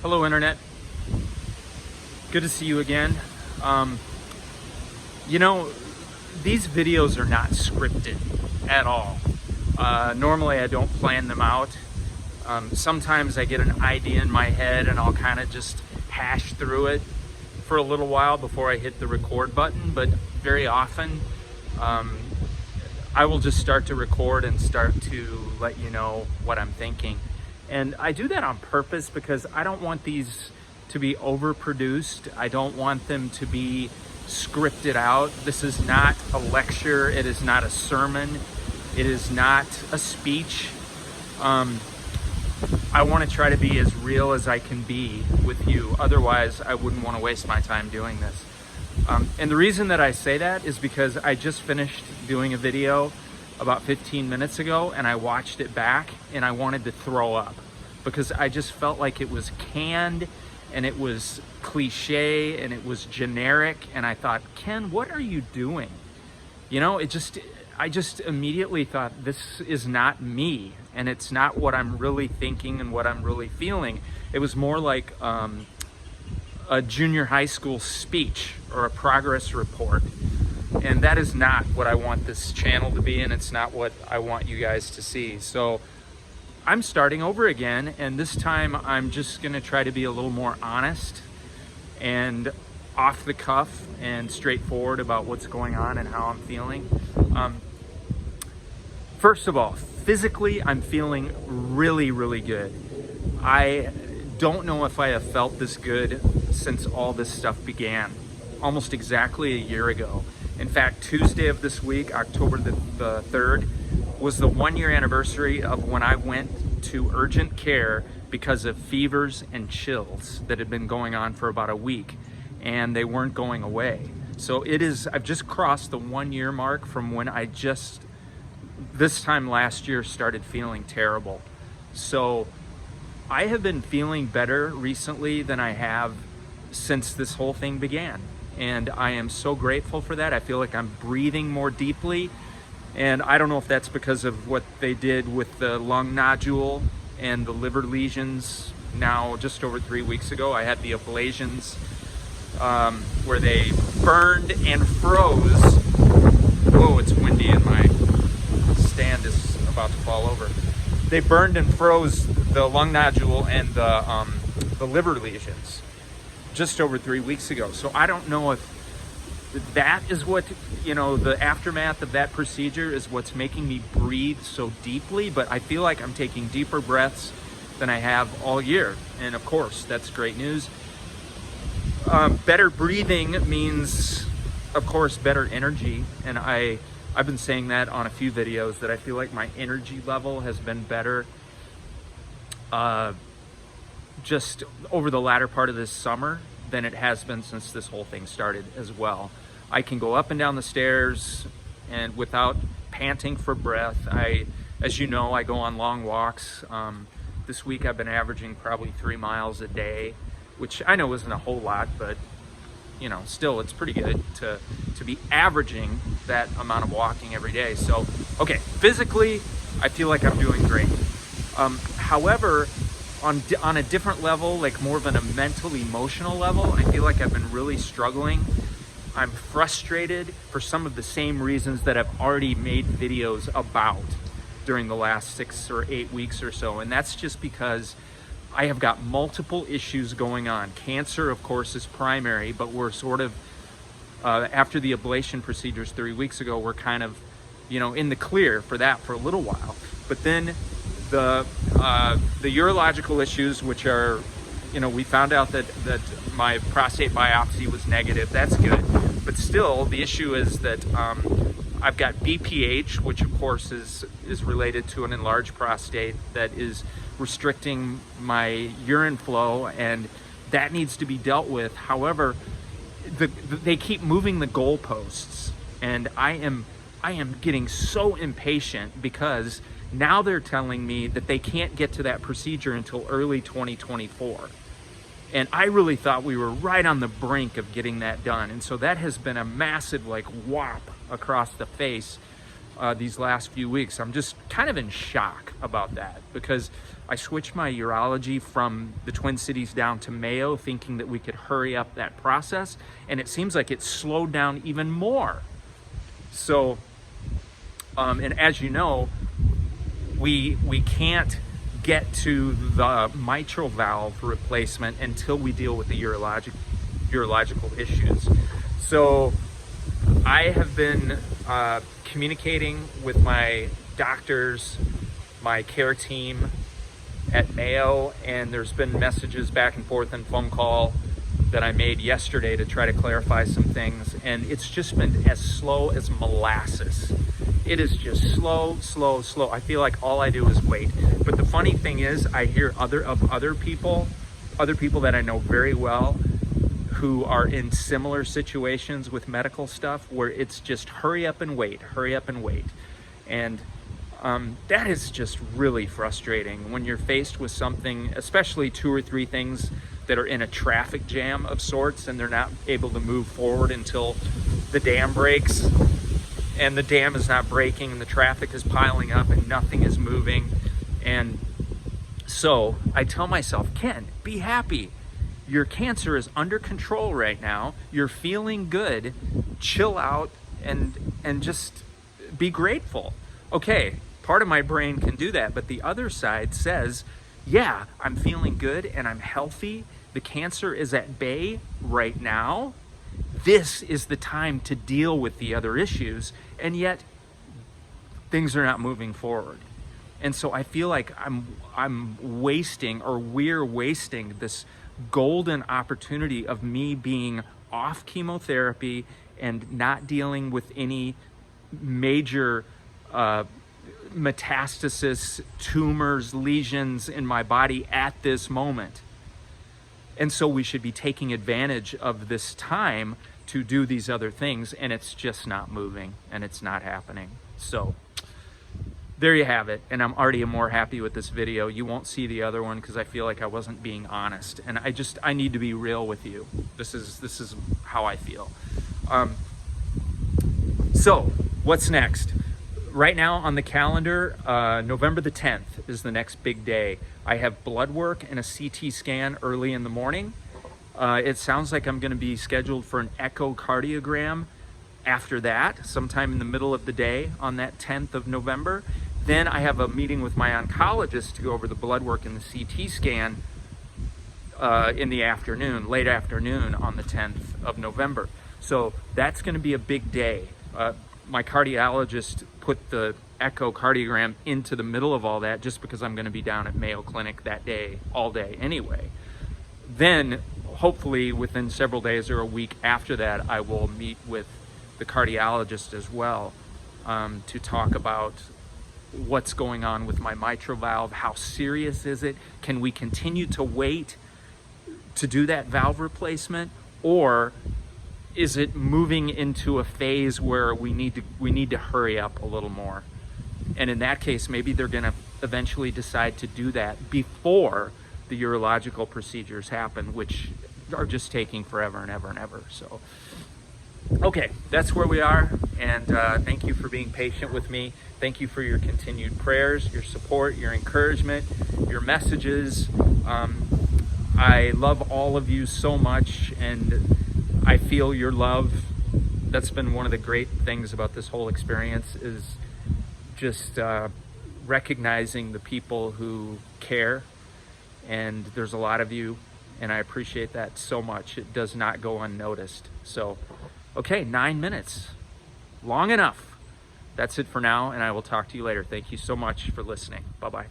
Hello, Internet. Good to see you again. You know, these videos are not scripted at all. Normally, I don't plan them out. Sometimes I get an idea in my head and I'll kind of just hash through it for a little while before I hit the record button, but very often I will just start to record and start to let you know what I'm thinking. And I do that on purpose because I don't want these to be overproduced. I don't want them to be scripted out. This is not a lecture. It is not a sermon. It is not a speech. I want to try to be as real as I can be with you. Otherwise, I wouldn't want to waste my time doing this. And the reason that I say that is because I just finished doing a video about 15 minutes ago and I watched it back and I wanted to throw up because I just felt like it was canned and it was cliche and it was generic, and I thought, Ken, what are you doing? You know, I just immediately thought, this is not me, and it's not what I'm really thinking and what I'm really feeling. It was more like a junior high school speech or a progress report. And that is not what I want this channel to be, and it's not what I want you guys to see. So I'm starting over again, and this time I'm just gonna try to be a little more honest and off the cuff and straightforward about what's going on and how I'm feeling. First of all, physically, I'm feeling really, really good. I don't know if I have felt this good since all this stuff began, almost exactly a year ago. In fact, Tuesday of this week, October the 3rd, was the 1-year anniversary of when I went to urgent care because of fevers and chills that had been going on for about a week, and they weren't going away. So I've just crossed the 1-year mark from when I just, this time last year, started feeling terrible. So I have been feeling better recently than I have since this whole thing began. And I am so grateful for that. I feel like I'm breathing more deeply. And I don't know if that's because of what they did with the lung nodule and the liver lesions now just over 3 weeks ago. I had the ablations where they burned and froze. Whoa, it's windy and my stand is about to fall over. They burned and froze the lung nodule and the liver lesions just over 3 weeks ago. So I don't know if that is what, you know, the aftermath of that procedure is what's making me breathe so deeply, but I feel like I'm taking deeper breaths than I have all year. And of course, that's great news. Better breathing means, of course, better energy. And I've been saying that on a few videos, that I feel like my energy level has been better just over the latter part of this summer than it has been since this whole thing started as well. I can go up and down the stairs and without panting for breath. As you know, I go on long walks. This week I've been averaging probably 3 miles a day, which I know isn't a whole lot, but you know, still it's pretty good to be averaging that amount of walking every day. So, okay, physically, I feel like I'm doing great. However, on a different level, like more of a mental, emotional level, I feel like I've been really struggling. I'm frustrated for some of the same reasons that I've already made videos about during the last 6 or 8 weeks or so. And that's just because I have got multiple issues going on. Cancer, of course, is primary, but we're sort of, after the ablation procedures 3 weeks ago, we're kind of, you know, in the clear for that for a little while. But then the urological issues, which are, you know, we found out that my prostate biopsy was negative. That's good. But still, the issue is that I've got BPH, which of course is related to an enlarged prostate that is restricting my urine flow, and that needs to be dealt with. However, they keep moving the goalposts, and I am getting so impatient because now they're telling me that they can't get to that procedure until early 2024. And I really thought we were right on the brink of getting that done. And so that has been a massive like whop across the face these last few weeks. I'm just kind of in shock about that, because I switched my urology from the Twin Cities down to Mayo thinking that we could hurry up that process, and it seems like it's slowed down even more. So, and as you know, we can't get to the mitral valve replacement until we deal with the urological issues. So I have been communicating with my doctors, my care team at Mayo, and there's been messages back and forth and phone call that I made yesterday to try to clarify some things, and it's just been as slow as molasses. It is just slow. I feel like all I do is wait. But the funny thing is, I hear other people that I know very well who are in similar situations with medical stuff where it's just hurry up and wait. And that is just really frustrating when you're faced with something, especially 2 or 3 things that are in a traffic jam of sorts, and they're not able to move forward until the dam breaks, and the dam is not breaking, and the traffic is piling up and nothing is moving. And so I tell myself, Ken, be happy. Your cancer is under control right now. You're feeling good. Chill out and just be grateful. Okay, part of my brain can do that, but the other side says, yeah, I'm feeling good and I'm healthy. The cancer is at bay right now. This is the time to deal with the other issues, and yet things are not moving forward. And so I feel like I'm wasting, or we're wasting, this golden opportunity of me being off chemotherapy and not dealing with any major metastasis, tumors, lesions in my body at this moment. And so we should be taking advantage of this time to do these other things, and it's just not moving and it's not happening. So there you have it. And I'm already more happy with this video. You won't see the other one because I feel like I wasn't being honest, and I need to be real with you. This is how I feel. So what's next? Right now on the calendar, November the 10th is the next big day. I have blood work and a CT scan early in the morning. It sounds like I'm going to be scheduled for an echocardiogram after that, sometime in the middle of the day on that 10th of November. Then I have a meeting with my oncologist to go over the blood work and the CT scan in the afternoon, late afternoon on the 10th of November. So that's going to be a big day. My cardiologist put the echocardiogram into the middle of all that just because I'm going to be down at Mayo Clinic that day, all day anyway. Then hopefully within several days or a week after that, I will meet with the cardiologist as well to talk about what's going on with my mitral valve. How serious is it? Can we continue to wait to do that valve replacement, or is it moving into a phase where we need to hurry up a little more? And in that case, maybe they're going to eventually decide to do that before the urological procedures happen, which are just taking forever and ever and ever. So, okay, that's where we are. And thank you for being patient with me. Thank you for your continued prayers, your support, your encouragement, your messages. I love all of you so much, and I feel your love. That's been one of the great things about this whole experience, is just recognizing the people who care. And there's a lot of you, and I appreciate that so much. It does not go unnoticed. So, okay, 9 minutes. Long enough. That's it for now, and I will talk to you later. Thank you so much for listening. Bye-bye.